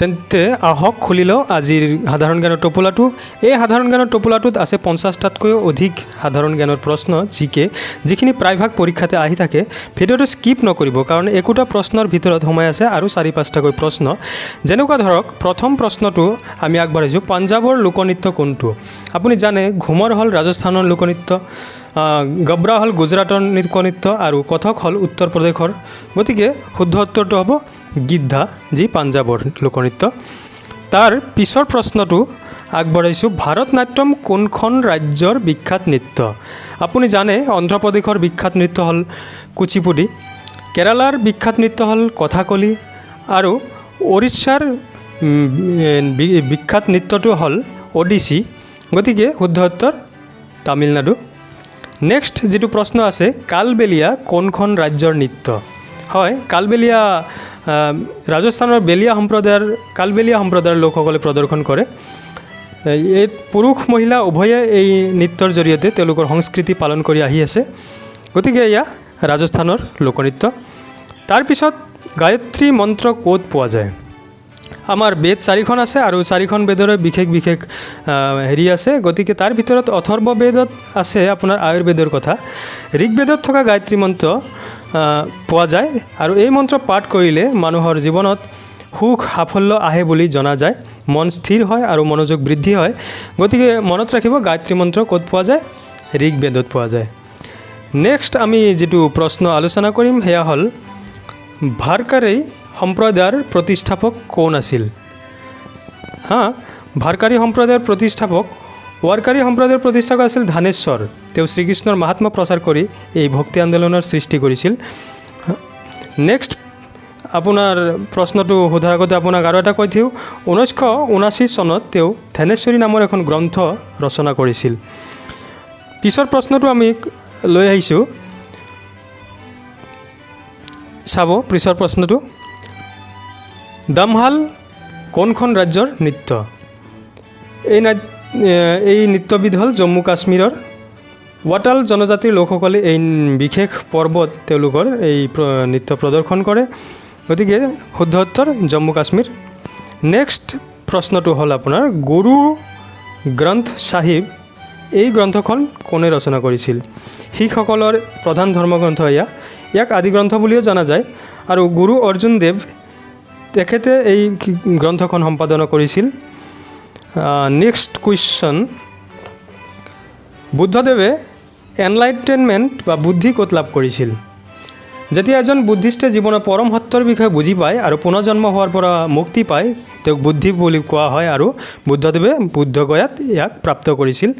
তেন্তে আহক খুলি লওঁ আজিৰ সাধাৰণ জ্ঞানৰ টোপোলাটো। এই সাধাৰণ জ্ঞানৰ টোপোলাটোত আছে 50টাতকৈও অধিক সাধাৰণ জ্ঞানৰ প্ৰশ্ন, যিখিনি প্ৰায়ভাগ পৰীক্ষাতে আহি থাকে। ভিডিঅ'টো স্কিপ নকৰিব, কাৰণ একোটা প্ৰশ্নৰ ভিতৰত সোমাই আছে আৰু 4-5টাকৈ প্ৰশ্ন। যেনেকুৱা ধৰক, প্ৰথম প্ৰশ্নটো আমি আগবাঢ়িছোঁ, পাঞ্জাৱৰ লোকনৃত্য কোনটো? আপুনি জানে ঘুমৰ হ'ল ৰাজস্থানৰ লোকনৃত্য, গব্ৰা হ'ল গুজৰাটৰ লোকনৃত্য আৰু কথক হ'ল উত্তৰ প্ৰদেশৰ। গতিকে শুদ্ধ উত্তৰটো হ'ব গিদ্ধা, যি পাঞ্জাৱৰ লোকনৃত্য। তাৰ পিছৰ প্ৰশ্নটো আগবঢ়াইছোঁ, ভাৰত নাট্যম কোনখন ৰাজ্যৰ বিখ্যাত নৃত্য? আপুনি জানে অন্ধ্ৰপ্ৰদেশৰ বিখ্যাত নৃত্য হ'ল কুচিপুডি, কেৰালাৰ বিখ্যাত নৃত্য হ'ল কথাকলি আৰু উৰিষ্যাৰ বিখ্যাত নৃত্যটো হ'ল ওডিচি। গতিকে শুদ্ধ উত্তৰ তামিলনাডু। নেক্সট যিটো প্ৰশ্ন আছে, কালবেলিয়া কোনখন ৰাজ্যৰ নৃত্য? হয়, কালবেলিয়া ৰাজস্থানৰ কালবেলিয়া সম্প্ৰদায়ৰ লোকসকলে প্ৰদৰ্শন কৰে। এই পুৰুষ মহিলা উভয়ে এই নৃত্যৰ জৰিয়তে তেওঁলোকৰ সংস্কৃতি পালন কৰি আহি আছে। গতিকে এয়া ৰাজস্থানৰ লোকনৃত্য। তাৰপিছত গায়ত্ৰী মন্ত্ৰ ক'ত পোৱা যায়? আমাৰ বেদ 4খন আছে আৰু 4খন বেদৰে বিশেষ আছে। গতিকে তাৰ ভিতৰত অথৰ্ব বেদত আছে আপোনাৰ আয়ুৰ্বেদৰ কথা। ঋগ্বেদত থকা গায়ত্ৰী মন্ত্ৰ পোৱা যায় আৰু এই মন্ত্ৰ পাঠ কৰিলে মানুহৰ জীৱনত সুখ সাফল্য আহে বুলি জনা যায়, মন স্থিৰ হয় আৰু মনোযোগ বৃদ্ধি হয়। গতিকে মনত ৰাখিব, গায়ত্ৰী মন্ত্ৰ ক'ত পোৱা যায়? ঋগ্বেদত পোৱা যায়। নেক্সট আমি যিটো প্ৰশ্ন আলোচনা কৰিম সেয়া হ'ল, ভাৰকাৰী সম্প্ৰদায়ৰ প্ৰতিষ্ঠাপক কোন আছিল? ভাৰকাৰী সম্প্ৰদায়ৰ প্ৰতিষ্ঠাপক, ৱাৰকাৰী সম্প্ৰদায়ৰ প্ৰতিষ্ঠাপক আছিল ধানেশ্বৰ। তেওঁ শ্ৰীকৃষ্ণৰ মাহাত্ম্য প্ৰচাৰ কৰি এই ভক্তি আন্দোলনৰ সৃষ্টি কৰিছিল। নেক্সট আপোনাৰ প্ৰশ্নটো সোধাৰ আগতে আপোনাক আৰু এটা কৈ দিওঁ, 1979 চনত তেওঁ ধনেশ্বৰী নামৰ এখন গ্ৰন্থ ৰচনা কৰিছিল। পিছৰ প্ৰশ্নটো আমি লৈ আহিছোঁ, চাব পিছৰ প্ৰশ্নটো, দমহাল কোনখন ৰাজ্যৰ নৃত্য? এই নৃত্যবিধ হ'ল জম্মু কাশ্মীৰৰ। ৱাটাল জনজাতিৰ লোকসকলে এই বিশেষ পৰ্বত তেওঁলোকৰ এই নৃত্য প্ৰদৰ্শন কৰে। গতিকে শুদ্ধ উত্তৰ জম্মু কাশ্মীৰ। নেক্সট প্ৰশ্নটো হ'ল আপোনাৰ, গুৰু গ্ৰন্থ চাহিব, এই গ্ৰন্থখন কোনে ৰচনা কৰিছিল? শিখসকলৰ প্ৰধান ধৰ্মগ্ৰন্থ ইয়াক আদি গ্ৰন্থ বুলিও জনা যায়। আৰু গুৰু অৰ্জুন দেৱ তেখেতে এই গ্ৰন্থখন সম্পাদনা কৰিছিল। নেক্সট কুৱেশ্যন, বুদ্ধদেৱে এনলাইটেনমেণ্ট বা বুদ্ধি ক'ত লাভ কৰিছিল? যেতিয়া এজন বুদ্ধিষ্টে জীৱনৰ পৰম সত্যৰ বিষয়ে বুজি পায় আৰু পুনৰ্জন্ম হোৱাৰ পৰা মুক্তি পায়, তেওঁক বুদ্ধি বুলি কোৱা হয় আৰু বুদ্ধদেৱে বুদ্ধগয়াত ইয়াক প্ৰাপ্ত কৰিছিল।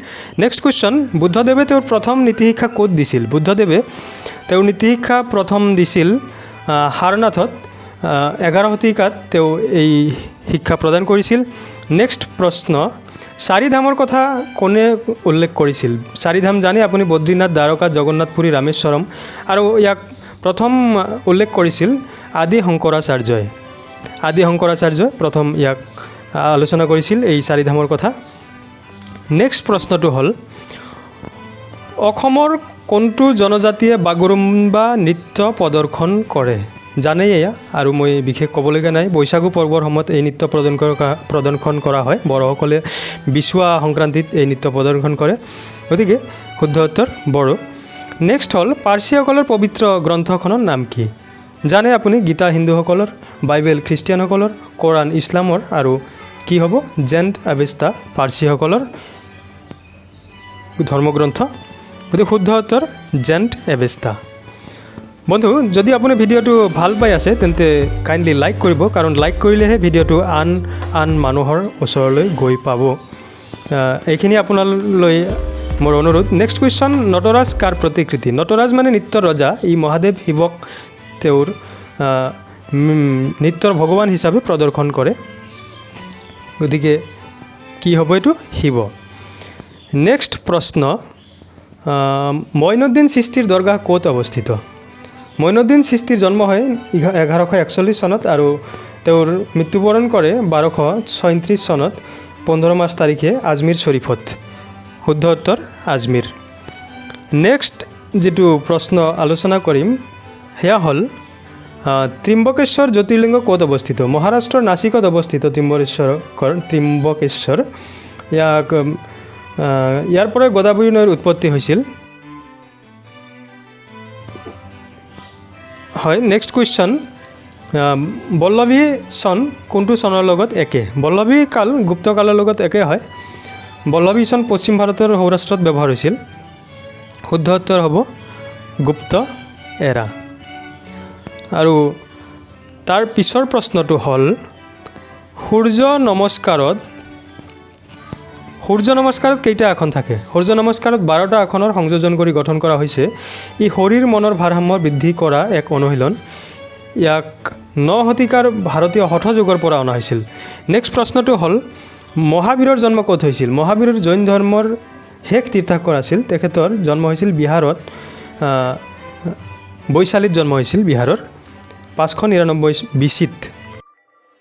নেক্সট কুৱেশ্যন, বুদ্ধদেৱে তেওঁৰ প্ৰথম নীতিশিক্ষা ক'ত দিছিল? বুদ্ধদেৱে তেওঁৰ নীতিশিক্ষা প্ৰথম দিছিল সাৰনাথত। 11 শতিকাত তেওঁ এই শিক্ষা প্ৰদান কৰিছিল। নেক্সট প্ৰশ্ন, 4 ধামৰ কথা কোনে উল্লেখ কৰিছিল? 4 ধাম জানে আপুনি, বদ্ৰীনাথ, দ্বাৰকা, জগন্নাথ, পুৰী, ৰামেশ্বৰম। আৰু ইয়াক প্ৰথম উল্লেখ কৰিছিল আদি শংকৰাচাৰ্যই প্ৰথম ইয়াক আলোচনা কৰিছিল এই 4 ধামৰ কথা। নেক্সট প্ৰশ্নটো হ'ল, অসমৰ কোনটো জনজাতিয়ে বাগৰুম্বা নৃত্য প্ৰদৰ্শন কৰে? জানেই এয়া, আৰু মই বিশেষ ক'বলগীয়া নাই। বৈশাগু পৰ্বৰ সময়ত এই নৃত্য প্ৰদৰ্শন কৰা হয়। বড়োসকলে বিচুৱা সংক্ৰান্তিত এই নৃত্য প্ৰদৰ্শন কৰে। গতিকে শুদ্ধ উত্তৰ বড়ো। নেক্সট হ'ল, পাৰ্চীসকলৰ পবিত্ৰ গ্ৰন্থখনৰ নাম কি? জানে আপুনি, গীতা হিন্দুসকলৰ, বাইবেল খ্ৰীষ্টিয়ানসকলৰ, কোৰাণ ইছলামৰ আৰু কি হ'ব? জেণ্ট আৱেষ্টা পাৰ্চীসকলৰ ধৰ্মগ্ৰন্থ। গতিকে শুদ্ধ উত্তৰ জেণ্ট এৱেষ্টা। বন্ধু, যদি আপুনি ভিডিঅ'টো ভাল পাই আছে তেন্তে কাইণ্ডলি লাইক কৰিব, কাৰণ লাইক কৰিলেহে ভিডিঅ'টো আন মানুহৰ ওচৰলৈ গৈ পাব। এইখিনি আপোনালৈ মোৰ অনুৰোধ। নেক্সট কুৱেশ্যন, নটৰাজ কাৰ প্ৰতিকৃতি? নটৰাজ মানে নৃত্যৰ ৰজা। ই মহাদেৱ শিৱক তেওঁৰ নৃত্যৰ ভগৱান হিচাপে প্ৰদৰ্শন কৰে। গতিকে কি হ'ব এইটো? শিৱ। নেক্সট প্ৰশ্ন, মঈনুদ্দিন চিস্তিৰ দৰগাহ ক'ত অৱস্থিত? মঈনুদ্দিন চিস্তিৰ জন্ম হয় 1141 চনত আৰু তেওঁৰ মৃত্যুবৰণ কৰে 1236 চনত 15 মাৰ্চ তাৰিখে আজমিৰ শ্বৰীফত। শুদ্ধ উত্তৰ আজমিৰ। নেক্সট যিটো প্ৰশ্ন আলোচনা কৰিম সেয়া হ'ল, ত্ৰিম্বকেশ্বৰ জ্যোতিৰ্লিংগ ক'ত অৱস্থিত? মহাৰাষ্ট্ৰৰ নাছিকত অৱস্থিত ত্ৰিম্বকেশ্বৰ। ইয়াৰ পৰাই গোদাবৰী নৈৰ উৎপত্তি হৈছিল। হয়, নেক্সট কুৱেশ্যন, বল্লভী চন কোনটো চনৰ লগত একে? বল্লভী কাল গুপ্ত কালৰ লগত একে হয়। বল্লভী চন পশ্চিম ভাৰতৰ সৌৰাষ্ট্ৰত ব্যৱহাৰ হৈছিল। শুদ্ধ উত্তৰ হ'ব গুপ্ত এৰা। আৰু তাৰ পিছৰ প্ৰশ্নটো হ'ল সূৰ্য নমস্কাৰত কেইটা আসন থাকে? সূৰ্য নমস্কাৰত 12টা আসনৰ সংযোজন কৰি গঠন কৰা হৈছে। ই শৰীৰ মনৰ ভাৰসাম্য বৃদ্ধি কৰা এক অনুশীলন। ইয়াক 9 শতিকাৰ ভাৰতীয় হঠ যুগৰ পৰা অনা হৈছিল। নেক্সট প্ৰশ্নটো হ'ল মহাবীৰৰ জন্ম ক'ত হৈছিল? মহাবীৰৰ জৈন ধৰ্মৰ শেষ তীৰ্থংকৰ আছিল। তেখেতৰ জন্ম হৈছিল বিহাৰত, বৈশালীত জন্ম হৈছিল বিহাৰৰ 599 BC-ত।